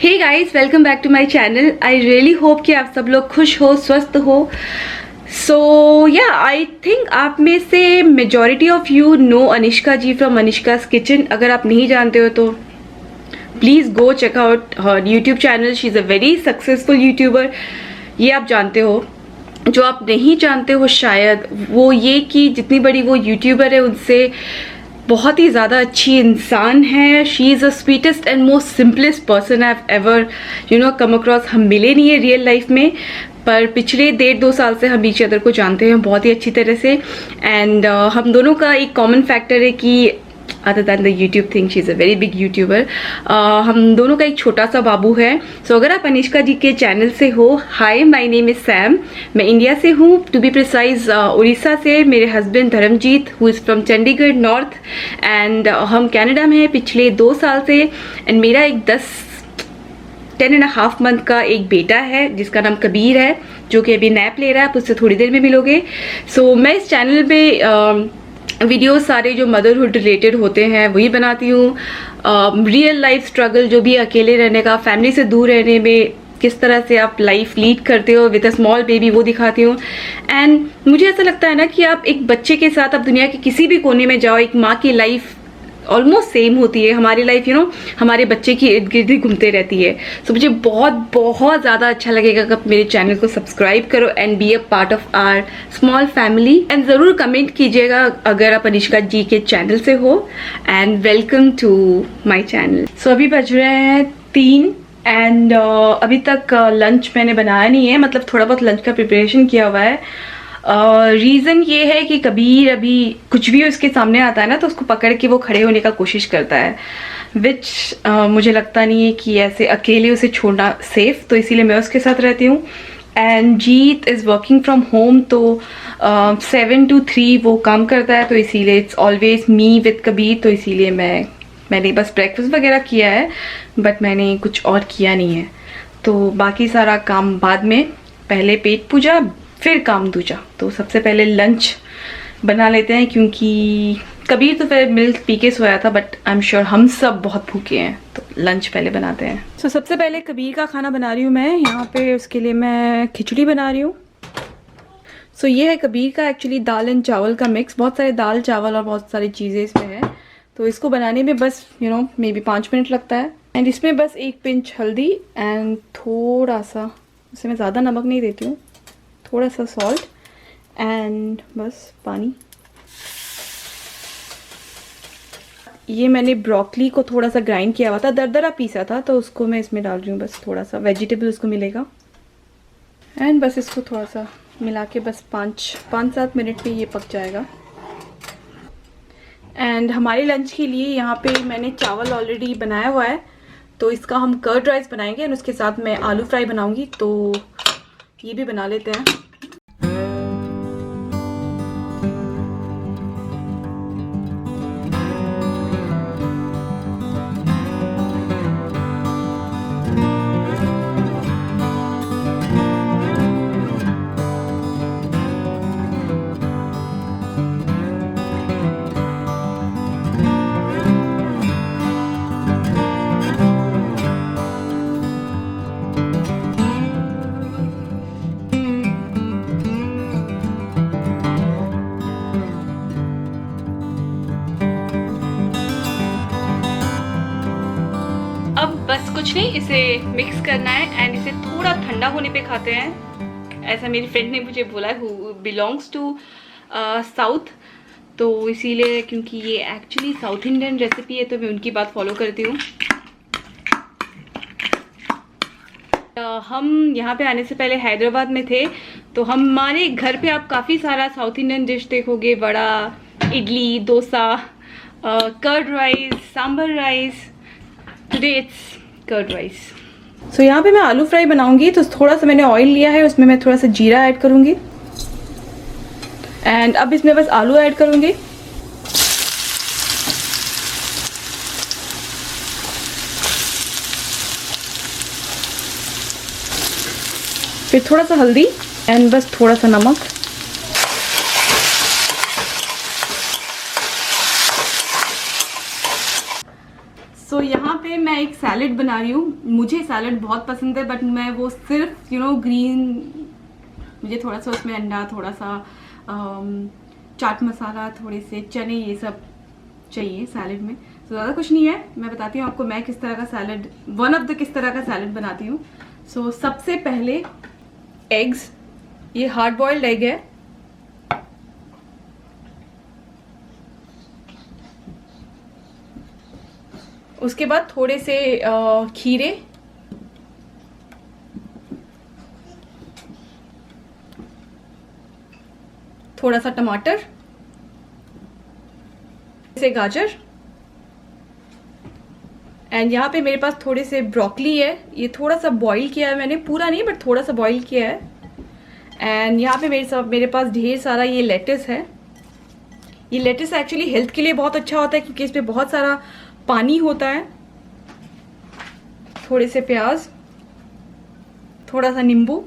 Hey guys, welcome back to my channel. I really hope कि आप सब लोग खुश हो, स्वस्थ हो। सो या आई थिंक आप में से majority of you know Anishka ji from Anishka's kitchen. अगर आप नहीं जानते हो तो please go check out her YouTube channel. She is a very successful YouTuber, ये आप जानते हो। जो आप नहीं जानते हो शायद वो ये कि जितनी बड़ी वो यूट्यूबर है उनसे बहुत ही ज़्यादा अच्छी इंसान है। She is the sweetest and most simplest person I have ever come across. हम मिले नहीं है रियल लाइफ में, पर पिछले 1.5-2 साल से हम ईच अदर को जानते हैं बहुत ही अच्छी तरह से। एंड हम दोनों का एक कॉमन फैक्टर है कि other than the YouTube thing, she is a very big YouTuber. हम दोनों का एक छोटा सा बाबू है। सो अगर आप अनिष्का जी के चैनल से हो, hi my name is Sam. मैं इंडिया से हूँ, टू बी प्रिसाइज उड़ीसा से। मेरे husband Dharamjeet who is from Chandigarh north, and हम कनाडा में हैं पिछले 2 साल से। एंड मेरा एक 10.5 मंथ का एक बेटा है जिसका नाम कबीर है, जो कि अभी नैप ले रहा है। आप उससे थोड़ी देर में मिलोगे। सो मैं इस चैनल पे वीडियोस सारे जो मदरहुड रिलेटेड होते हैं वही बनाती हूँ। रियल लाइफ स्ट्रगल, जो भी अकेले रहने का, फैमिली से दूर रहने में किस तरह से आप लाइफ लीड करते हो विद अ स्मॉल बेबी, वो दिखाती हूँ। एंड मुझे ऐसा लगता है ना कि आप एक बच्चे के साथ, आप दुनिया के किसी भी कोने में जाओ, एक माँ की लाइफ ऑलमोस्ट सेम होती है। हमारी लाइफ हमारे बच्चे की इर्द गिर्द ही घूमते रहती है। सो मुझे बहुत बहुत ज़्यादा अच्छा लगेगा कि आप मेरे चैनल को सब्सक्राइब करो and be a part of our small family. And ज़रूर कमेंट कीजिएगा अगर आप अनिष्का जी के चैनल से हो। And welcome to my channel. So अभी बज रहे हैं 3 एंड अभी तक लंच मैंने बनाया नहीं है, मतलब थोड़ा बहुत लंच का प्रिपरेशन किया हुआ है। रीज़न ये है कि कबीर अभी कुछ भी उसके सामने आता है ना तो उसको पकड़ के वो खड़े होने का कोशिश करता है, विच मुझे लगता नहीं है कि ऐसे अकेले उसे छोड़ना सेफ, तो इसीलिए मैं उसके साथ रहती हूँ। And Jeet is working from home, तो 7 to 3 वो काम करता है, तो इसीलिए it's always me with Kabir. तो इसीलिए मैंने बस ब्रेकफास्ट वगैरह किया है, बट मैंने कुछ और किया नहीं है। तो बाकी सारा काम बाद में, पहले पेट पूजा फिर काम दूजा। तो सबसे पहले लंच बना लेते हैं, क्योंकि कबीर तो फिर मिल्क पी के सोया था, बट आई एम श्योर हम सब बहुत भूखे हैं, तो लंच पहले बनाते हैं। तो सबसे पहले कबीर का खाना बना रही हूँ मैं यहाँ पे। उसके लिए मैं खिचड़ी बना रही हूँ। सो ये है कबीर का एक्चुअली दाल एंड चावल का मिक्स। बहुत सारे दाल चावल और बहुत सारी चीज़ें इसमें है, तो इसको बनाने में बस मे बी 5 मिनट लगता है। एंड इसमें बस 1 पिंच हल्दी एंड थोड़ा सा, इसमें मैं ज़्यादा नमक नहीं देती हूँ, थोड़ा सा सॉल्ट एंड बस पानी। ये मैंने ब्रोकली को थोड़ा सा ग्राइंड किया हुआ था, दरदरा पीसा था, तो उसको मैं इसमें डाल रही हूँ। बस थोड़ा सा वेजिटेबल उसको मिलेगा। एंड बस इसको थोड़ा सा मिला के बस 5-7 मिनट में ये पक जाएगा। एंड हमारे लंच के लिए यहाँ पे मैंने चावल ऑलरेडी बनाया हुआ है, तो इसका हम कर्ड राइस बनाएंगे एंड उसके साथ मैं आलू फ्राई बनाऊँगी, तो ये भी बना लेते हैं। बस कुछ नहीं, इसे मिक्स करना है एंड इसे थोड़ा ठंडा होने पे खाते हैं, ऐसा मेरी फ्रेंड ने मुझे बोला है, हु बिलोंग्स टू साउथ। तो इसीलिए, क्योंकि ये एक्चुअली साउथ इंडियन रेसिपी है, तो मैं उनकी बात फॉलो करती हूँ। हम यहाँ पे आने से पहले हैदराबाद में थे, तो हमारे घर पे आप काफ़ी सारा साउथ इंडियन डिश देखोगे, vada, idli, dosa, curd rice, sambar rice. Today it's curd rice. So यहाँ पे मैं आलू फ्राई बनाऊंगी, तो थोड़ा सा मैंने ऑयल लिया है, उसमें मैं थोड़ा सा जीरा ऐड करूंगी एंड अब इसमें बस आलू ऐड करूंगी। फिर थोड़ा सा हल्दी एंड बस थोड़ा सा नमक। सो यहाँ पे मैं एक सैलड बना रही हूँ। मुझे सैलड बहुत पसंद है, बट मैं वो सिर्फ ग्रीन, मुझे थोड़ा सा उसमें अंडा, थोड़ा सा चाट मसाला, थोड़े से चने, ये सब चाहिए सैलड में। तो ज़्यादा कुछ नहीं है। मैं बताती हूँ आपको मैं किस तरह का सैलड, किस तरह का सैलड बनाती हूँ। सो सबसे पहले एग्स, ये हार्ड बॉइल्ड एग है। उसके बाद थोड़े से खीरे, थोड़ा सा टमाटर, से गाजर, एंड यहाँ पे मेरे पास थोड़े से ब्रोकली है। ये थोड़ा सा बॉईल किया है मैंने, पूरा नहीं बट थोड़ा सा बॉईल किया है। एंड यहाँ पे मेरे पास ढेर सारा ये लेट्स है। ये लेट्स एक्चुअली हेल्थ के लिए बहुत अच्छा होता है क्योंकि इसमें बहुत सारा पानी होता है। थोड़े से प्याज, थोड़ा सा नींबू,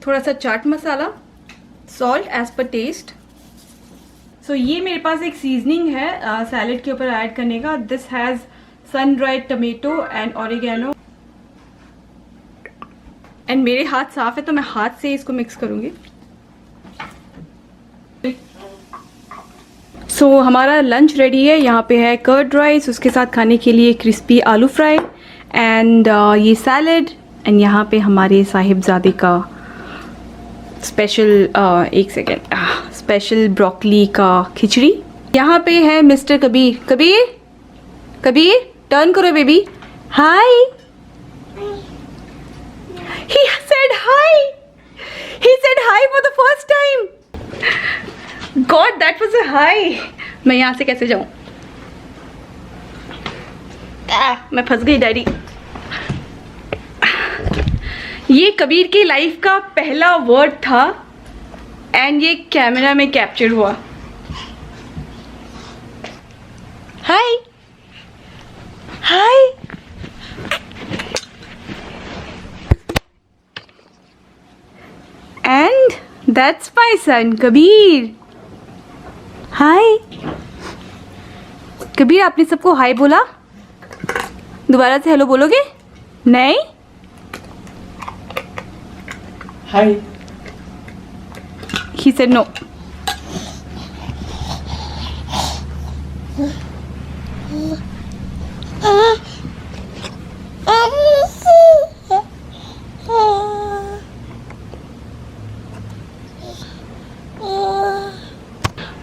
थोड़ा सा chaat masala, salt as per test. सो ये मेरे पास एक सीजनिंग है सैलेड के ऊपर ऐड करने का। This has sun dried tomato and oregano. And मेरे हाथ साफ है तो मैं हाथ से इसको मिक्स करूंगी। सो हमारा लंच रेडी है। यहाँ पे है कर्ड राइस, उसके साथ खाने के लिए क्रिस्पी आलू फ्राई एंड ये सैलड, एंड यहाँ पे हमारे साहिबजादे का स्पेशल एक सेकेंड स्पेशल ब्रोकली का खिचड़ी। यहाँ पे है मिस्टर कबीर। कबीर, कबीर टर्न करो baby. Hi, he said hi, he said hi for the first time. God, that was a hi. मैं यहाँ से कैसे जाऊँ? मैं फंस गई डैडी। ये कबीर की लाइफ का पहला वर्ड था एंड ये कैमरा में कैप्चर हुआ। Hi, hi. And that's my son Kabir. Hi Kabir, आपने सबको हाय बोला? दोबारा से हेलो बोलोगे? नहीं? हाय। He said no.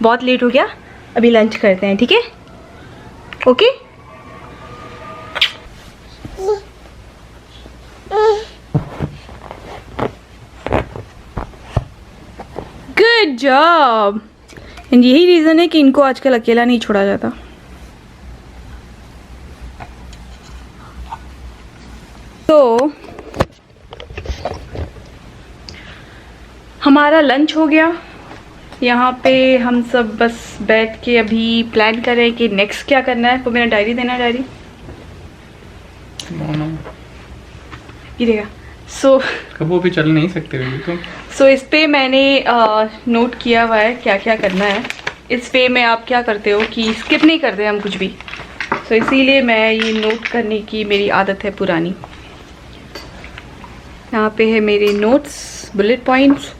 बहुत लेट हो गया, अभी लंच करते हैं, ठीक है? ओके? Good job. एंड यही रीज़न है कि इनको आजकल अकेला नहीं छोड़ा जाता। तो हमारा लंच हो गया। यहाँ पे हम सब बस बैठ के अभी प्लान कर रहे हैं कि नेक्स्ट क्या करना है। तो मेरा डायरी देना, डायरी ये देगा। सो कब भी चल नहीं सकते तो सो इस पे मैंने नोट किया हुआ है क्या क्या करना है। इस पे में आप क्या करते हो कि स्किप नहीं करते हम कुछ भी। सो इसीलिए मैं ये नोट करने की मेरी आदत है पुरानी। यहाँ पे है मेरे नोट्स, बुलेट पॉइंट्स।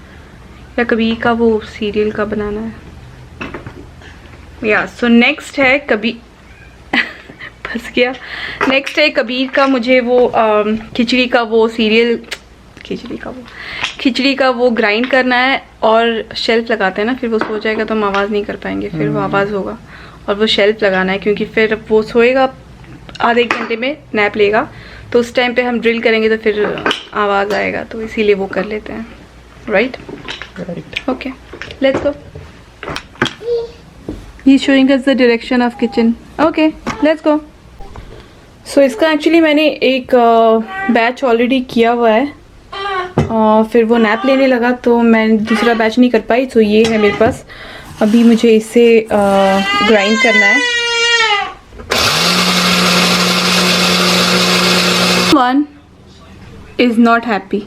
या कभी का वो सीरियल का बनाना है या। सो नेक्स्ट है कभी फंस गया। नेक्स्ट है कबीर का, मुझे वो खिचड़ी का वो सीरियल, खिचड़ी का वो ग्राइंड करना है और शेल्फ लगाते हैं ना, फिर वो सो जाएगा तो हम आवाज़ नहीं कर पाएंगे, फिर वो आवाज़ होगा। और वो शेल्फ लगाना है क्योंकि फिर वो सोएगा आधे एक घंटे में, नैप लेगा, तो उस टाइम पे हम ड्रिल करेंगे तो फिर आवाज़ आएगा, तो इसीलिए वो कर लेते हैं। Right? Okay, let's go. He is showing us the direction of kitchen. Okay, let's go. So इसका एक्चुअली मैंने एक बैच ऑलरेडी किया हुआ है, फिर वो नैप लेने लगा तो मैं दूसरा बैच नहीं कर पाई। तो ये है मेरे पास, अभी मुझे इसे ग्राइंड करना है। One is not happy.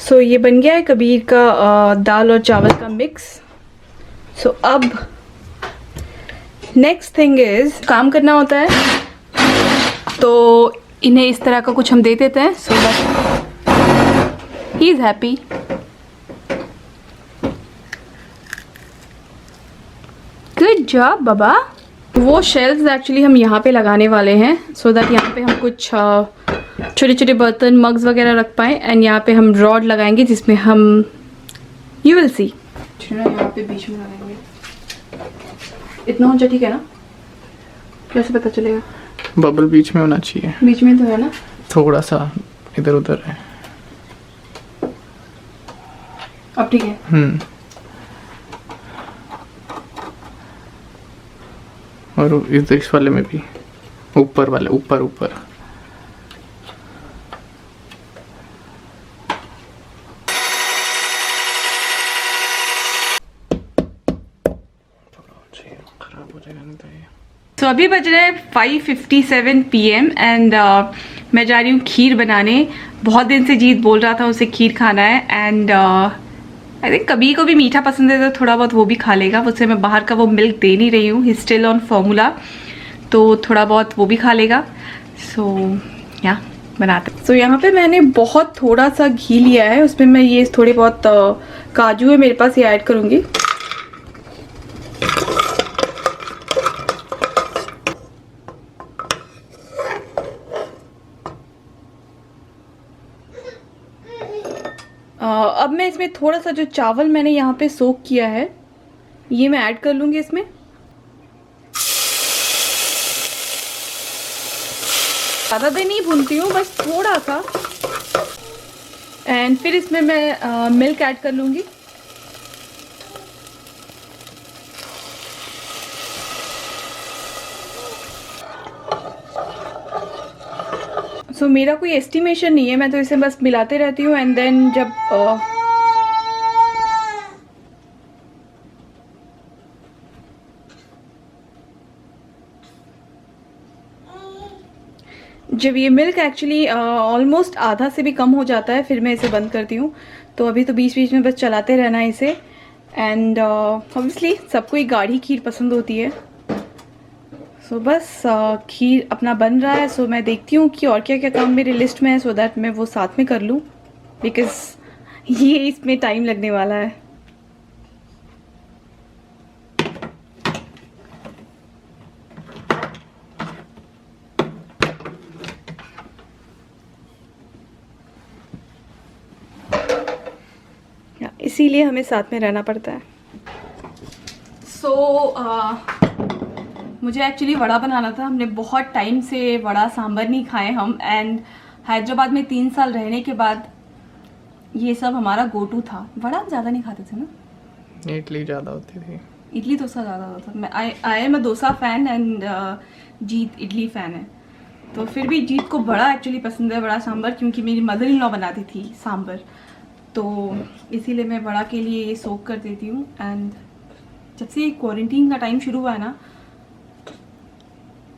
So ये बन गया है कबीर का दाल और चावल का मिक्स। सो अब नेक्स्ट थिंग इज काम करना होता है, तो इन्हें इस तरह का कुछ हम दे देते हैं so that he is happy. Good job बाबा। वो शेल्फ्स एक्चुअली हम यहाँ पे लगाने वाले हैं सो दैट यहाँ पे हम कुछ छोटे छोटे बर्तन मग्स वगैरह रख पाएँ। एंड यहाँ पे हम रॉड लगाएंगे जिसमें हम यू विल सी यहाँ पे बीच में लगाएंगे। इतना ऊंचा ठीक है ना? कैसे पता चलेगा? बबल बीच में होना चाहिए। बीच में तो है ना? थोड़ा सा इधर उधर है। अब ठीक है। और इस वाले में भी ऊपर वाले ऊपर ऊपर। खराब हो जाएगा नहीं तो ये। तो अभी बज रहे हैं 5:57 PM एंड मैं जा रही हूँ खीर बनाने। बहुत दिन से जीत बोल रहा था उसे खीर खाना है एंड आई थिंक कबीर को भी मीठा पसंद है तो थोड़ा बहुत वो भी खा लेगा। उसे मैं बाहर का वो मिल्क दे नहीं रही हूँ, ही स्टिल ऑन फॉर्मूला, तो थोड़ा बहुत वो भी खा लेगा। सो या बनाते। सो यहाँ पे मैंने बहुत थोड़ा सा घी लिया है, उसमें मैं ये थोड़े बहुत काजू है मेरे पास, ये ऐड करूँगी। अब मैं इसमें थोड़ा सा जो चावल मैंने यहाँ पे सोक किया है ये मैं ऐड कर लूँगी इसमें। ज़्यादा देर नहीं भूनती हूँ, बस थोड़ा सा। एंड फिर इसमें मैं मिल्क ऐड कर लूँगी। सो मेरा कोई एस्टिमेशन नहीं है, मैं तो इसे बस मिलाते रहती हूँ एंड देन जब ये मिल्क एक्चुअली ऑलमोस्ट आधा से भी कम हो जाता है फिर मैं इसे बंद करती हूँ। तो अभी तो बीच बीच में बस चलाते रहना है इसे। एंड ऑब्वियसली सबको ही गाढ़ी खीर पसंद होती है। सो बस खीर अपना बन रहा है। सो मैं देखती हूँ कि और क्या क्या काम मेरी लिस्ट में है सो दैट मैं वो साथ में कर लूँ, बिकॉज ये इसमें टाइम लगने वाला है। इसीलिए हमें साथ में रहना पड़ता है। मुझे एक्चुअली वड़ा बनाना था। हमने बहुत टाइम से वड़ा सांभर नहीं खाए हम, एंड हैदराबाद में 3 साल रहने के बाद ये सब हमारा गो टू था। वड़ा ज़्यादा नहीं खाते थे ना, इडली ज़्यादा होती थी। इडली डोसा ज़्यादा होता था। मैं I am a dosa fan and Jeet idli fan है। तो फिर भी जीत को बड़ा एक्चुअली पसंद है, वड़ा सांभर, क्योंकि मेरी मदर इन लॉ बनाती थी सांभर, तो इसीलिए मैं वड़ा के लिए ये सोक कर देती हूँ। एंड जब से क्वारंटीन का टाइम शुरू हुआ है ना,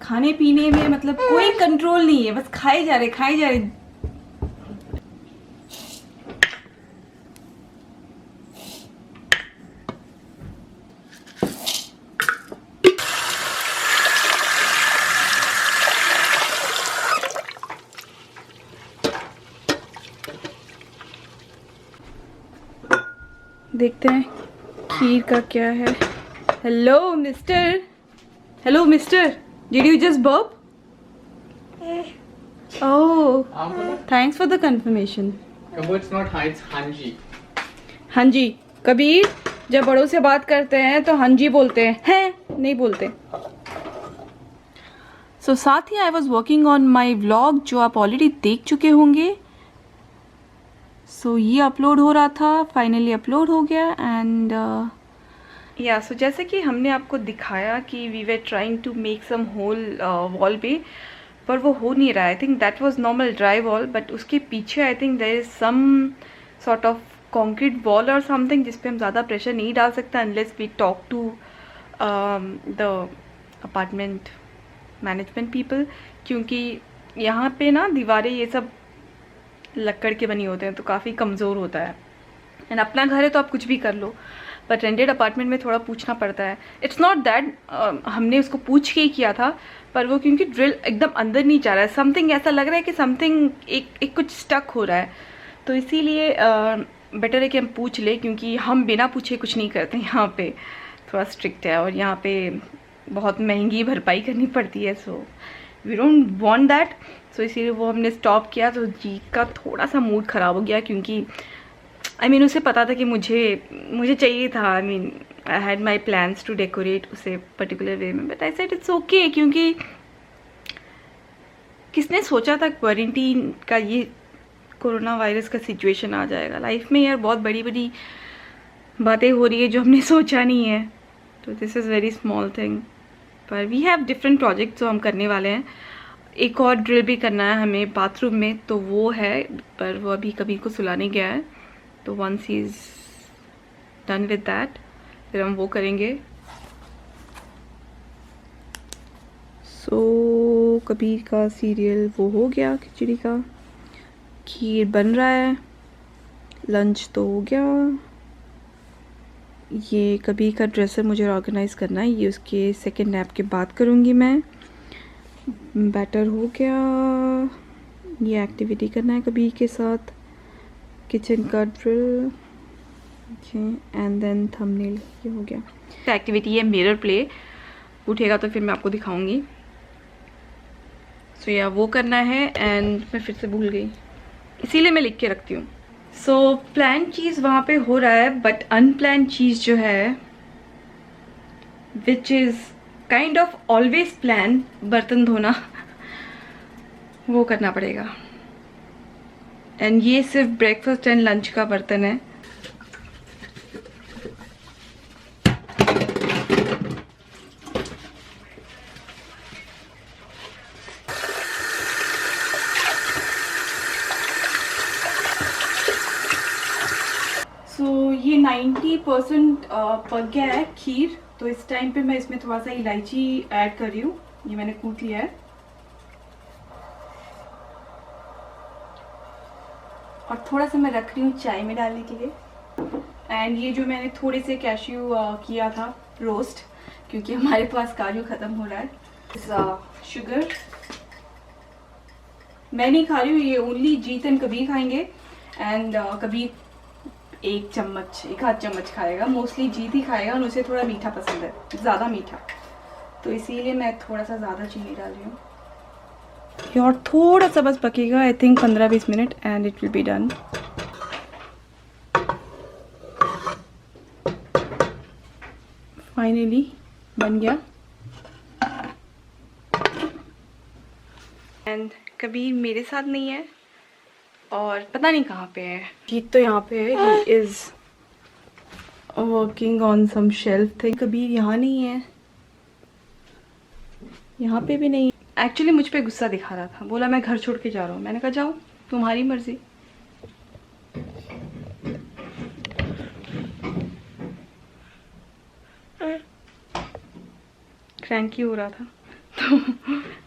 खाने पीने में मतलब कोई कंट्रोल नहीं है, बस खाए जा रहे। देखते हैं खीर का क्या है। Hello mister, did you just burp? Oh, thanks for the confirmation. It's not hi, it's hanji. हाँ जी, कबीर जब बड़ों से बात करते हैं तो हाँ जी बोलते हैं नहीं बोलते। सो साथ ही I was working on my vlog जो आप ऑलरेडी देख चुके होंगे। सो ये अपलोड हो रहा था, फाइनली अपलोड हो गया। एंड या सो जैसे कि हमने आपको दिखाया कि we were trying to make some hole wall पे, पर वो हो नहीं रहा है। I think that was normal dry wall, but उसके पीछे I think there is some sort of concrete wall और समथिंग जिस पे हम ज़्यादा प्रेशर नहीं डाल सकते unless we talk to the apartment management people, क्योंकि यहाँ पे ना दीवारें ये सब लकड़ के बनी होते हैं तो काफ़ी कमज़ोर होता है। एंड अपना घर है तो आप कुछ भी कर लो, बट रेंटेड अपार्टमेंट में थोड़ा पूछना पड़ता है। इट्स नॉट दैट हमने उसको पूछ के ही किया था, पर वो क्योंकि ड्रिल एकदम अंदर नहीं जा रहा है, समथिंग ऐसा लग रहा है कि समथिंग एक कुछ स्टक हो रहा है, तो इसीलिए बेटर है कि हम पूछ ले, क्योंकि हम बिना पूछे कुछ नहीं करते। यहाँ पे थोड़ा स्ट्रिक्ट है और यहाँ पे बहुत महंगी भरपाई करनी पड़ती है, so we don't want that. So इसीलिए वो हमने स्टॉप किया। तो जीत का थोड़ा सा मूड ख़राब हो गया, क्योंकि उसे पता था कि मुझे चाहिए था। I had my plans to decorate उसे पर्टिकुलर वे में, but I said it's okay, क्योंकि किसने सोचा था क्वारंटीन का, ये कोरोना वायरस का सिचुएशन आ जाएगा लाइफ में। यार बहुत बड़ी बड़ी बातें हो रही है जो हमने सोचा नहीं है, तो this is very small thing. पर वी हैव डिफरेंट प्रोजेक्ट्स जो हम करने वाले हैं। एक और ड्रिल भी करना है हमें बाथरूम में, तो वो है, पर वो अभी कभी को सुलाने गया है, तो once he is done with that फिर हम वो करेंगे। सो कबीर का सीरियल वो हो गया, खिचड़ी का, खीर बन रहा है, लंच तो हो गया। ये कबीर का ड्रेसर मुझे ऑर्गेनाइज करना है, ये उसके सेकेंड नैप के बाद करूँगी मैं। बैटर हो गया, ये एक्टिविटी करना है कबीर के साथ, किचन का ड्रिल, एंड देन थंबनेल, ये हो गया। एक्टिविटी है मिरर प्ले, उठेगा तो फिर मैं आपको दिखाऊंगी। सो या वो करना है, एंड मैं फिर से भूल गई, इसीलिए मैं लिख के रखती हूँ। सो प्लान चीज़ वहाँ पे हो रहा है, बट अनप्लान चीज़ जो है, which is kind of always plan, बर्तन धोना, वो करना पड़ेगा। एंड ये सिर्फ ब्रेकफास्ट एंड लंच का बर्तन है। सो ये 90% पक गया है खीर, तो इस टाइम पे मैं इसमें थोड़ा सा इलायची ऐड कर रही हूँ, ये मैंने कूट लिया है, और थोड़ा सा मैं रख रही हूँ चाय में डालने के लिए। एंड ये जो मैंने थोड़े से कैश्यू किया था रोस्ट, क्योंकि हमारे पास काजू ख़त्म हो रहा है। शुगर मैं नहीं खा रही हूँ, ये ओनली जीत एंड कबीर खाएंगे। एंड कबीर एक आध चम्मच खाएगा, मोस्टली जीत ही खाएगा, और उसे थोड़ा मीठा पसंद है, ज़्यादा मीठा, तो इसीलिए मैं थोड़ा सा ज़्यादा चीनी डाल रही हूँ। और थोड़ा सा बस पकेगा, I think 15-20 minute, and it will be done. Finally बन गया। एंड कबीर मेरे साथ नहीं है, और पता नहीं कहाँ पे है। जीत तो यहाँ पे है, he is working on some shelf thing. Kabir यहाँ नहीं है, यहाँ पे भी नहीं। एक्चुअली मुझ पे गुस्सा दिखा रहा था, बोला मैं घर छोड़ के जा रहा हूँ। मैंने कहा जाओ, तुम्हारी मर्जी। क्रैंकी हो रहा था, तो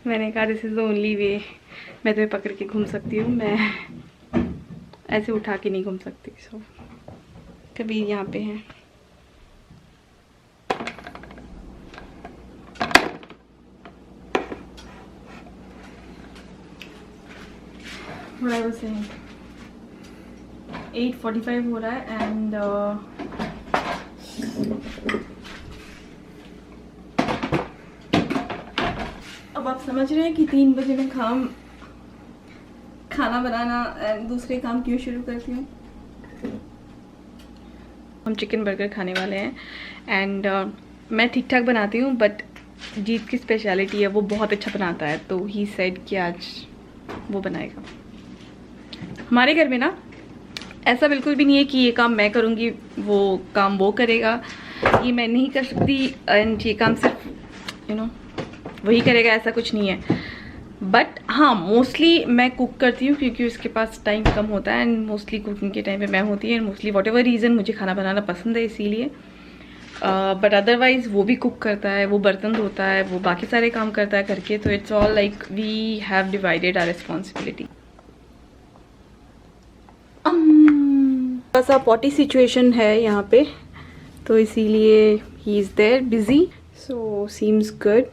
मैंने कहा this is the only way, मैं तुम्हें पकड़ के घूम सकती हूँ, मैं ऐसे उठा के नहीं घूम सकती। सो कबीर यहाँ पे हैं। What I was saying, 8:45 हो रहा है, एंड अब आप समझ रहे हैं कि 3 बजे मैं खाना बनाना एंड दूसरे काम क्यों शुरू करती हूँ। हम चिकन बर्गर खाने वाले हैं, एंड मैं ठीक ठाक बनाती हूँ, बट जीत की स्पेशलिटी है, वो बहुत अच्छा बनाता है, तो ही सेड कि आज वो बनाएगा। हमारे घर में ना ऐसा बिल्कुल भी नहीं है कि ये काम मैं करूँगी, वो काम वो करेगा, ये मैं नहीं कर सकती, एंड ये काम सिर्फ वही करेगा, ऐसा कुछ नहीं है। बट हाँ, मोस्टली मैं कुक करती हूँ, क्योंकि उसके पास टाइम कम होता है, एंड मोस्टली कुकिंग के टाइम पे मैं होती है, and mostly what ever reason मुझे खाना बनाना पसंद है, इसीलिए। बट अदरवाइज़ वो भी कुक करता है, वो बर्तन धोता है, वो बाकी सारे काम करता है करके, तो it's all like we have divided our responsibility. थोड़ा सा पॉटी सिचुएशन है यहाँ पे, तो इसीलिए he is there busy, so seems good.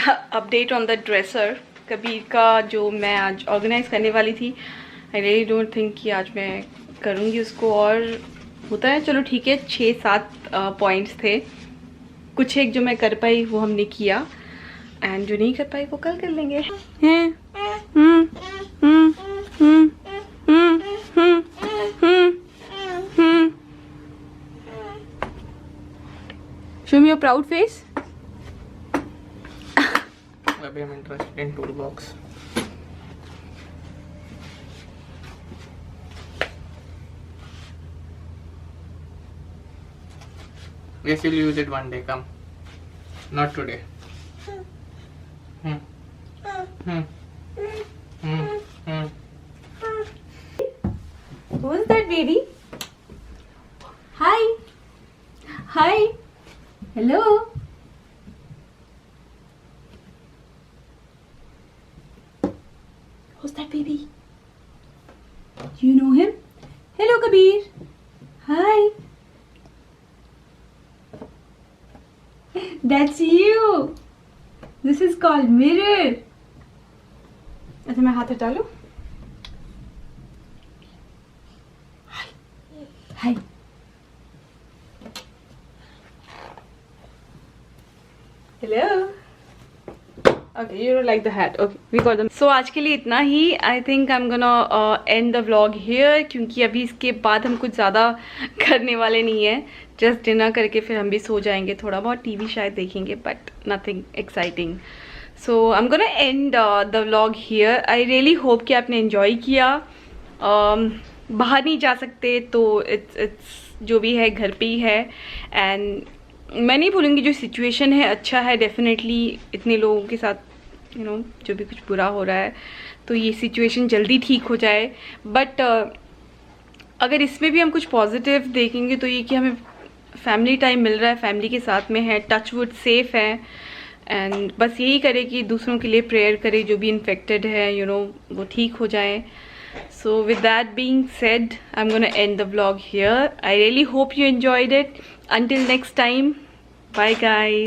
Update on the dresser, Kabir का जो मैं आज ऑर्गेनाइज करने वाली थी, आई रियली डोंट थिंक कि आज मैं करूँगी उसको। और होता है, चलो ठीक है, 6-7 पॉइंट्स थे, कुछ एक जो मैं कर पाई वो हमने किया, एंड जो नहीं कर पाई वो कल कर लेंगे। Show me your proud face. अभी हम interested in tool box. Yes, you'll use it one day. Come. Not today. Who's that baby? Hi. Hi. Hello. Who's that baby? Do you know him? Hello, Kabir. Hi. That's you. This is called mirror. अच्छा, मैं हाथ हटा लूं? Hi. Hello. Okay, you don't like the hat. Okay, we got them. So आज के लिए इतना ही. I think I'm gonna end the vlog here, क्योंकि अभी इसके बाद हम कुछ ज़्यादा करने वाले नहीं हैं. जस्ट डिनर करके फिर हम भी सो जाएंगे, थोड़ा बहुत टीवी शायद देखेंगे, but nothing exciting. So I am gonna and the vlog here. I really hope कि आपने एंजॉय किया. बाहर नहीं जा सकते तो इट्स जो भी है घर पे ही है. एंड मैं नहीं बोलूँगी जो सिचुएशन है अच्छा है, डेफिनेटली इतने लोगों के साथ जो भी कुछ बुरा हो रहा है, तो ये सिचुएशन जल्दी ठीक हो जाए. बट अगर इसमें भी हम कुछ पॉजिटिव देखेंगे तो ये कि हमें फैमिली टाइम मिल रहा है, फैमिली के साथ में है, टच वुड सेफ है. एंड बस यही करे कि दूसरों के लिए प्रेयर करे, जो भी इन्फेक्टेड है वो ठीक हो जाए. So with that being said, I'm gonna end the vlog here. I really hope you enjoyed it. Until next time, bye guys.